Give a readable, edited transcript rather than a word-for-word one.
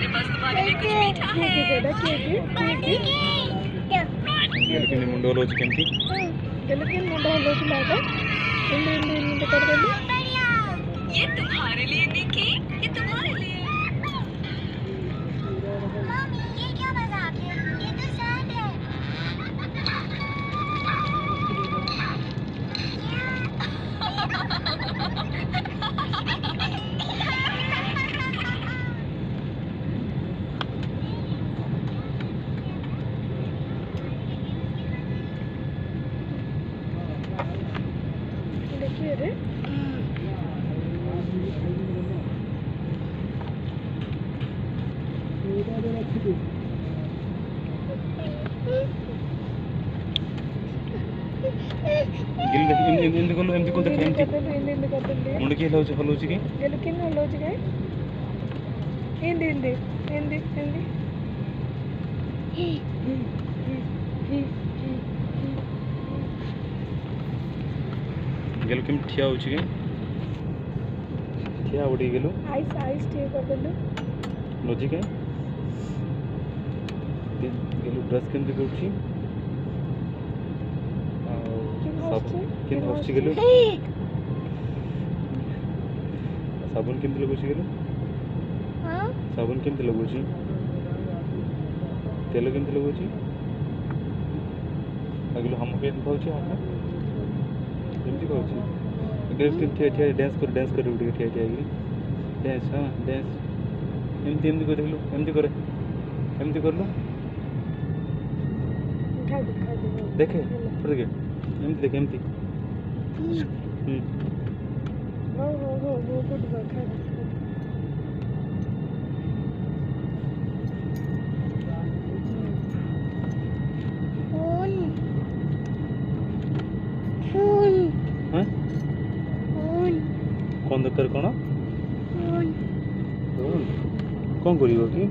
मेरे पास तुम्हारे लिए कुछ मीठा है। गेलुकिन मुंड हलोच केमती गेलुकिन मुंड हलोच लागा इंद कर देली ये तुम्हारे लिए निकी, ये तुम्हारे लिए। मम्मी ये क्या मजाक है, ये तो सैड है। देखिए रे गिल ఎందుకు ఎందుకు కొంత కేంటి ముందుకి హలోచికి गेलुकिन हलोच गए ఏంది ఏంది ఏంది ఏంది गेलु केम ठिया होछि के ठिया उडी गेलु आइस आइस टे कर देलु लोजी के गेलु ब्रश केमती करछि सब केन होछि गेलु साबुन केमती लगोछि गेलु हां साबुन केमती लगोछि तेल केमती लगोछि अगलो हम के कहछि हम केमती कहछि गेलु के ठिया डांस कर उडी ठिया डांस हां डांस एमती एमती कर देखलु एमती करे एमती करलु खा दे देखे पड़ गए एमती देख एमती हो गुड वर्क खा दे फोन फोन हां फोन कोन दकर कोन फोन कोन करियो की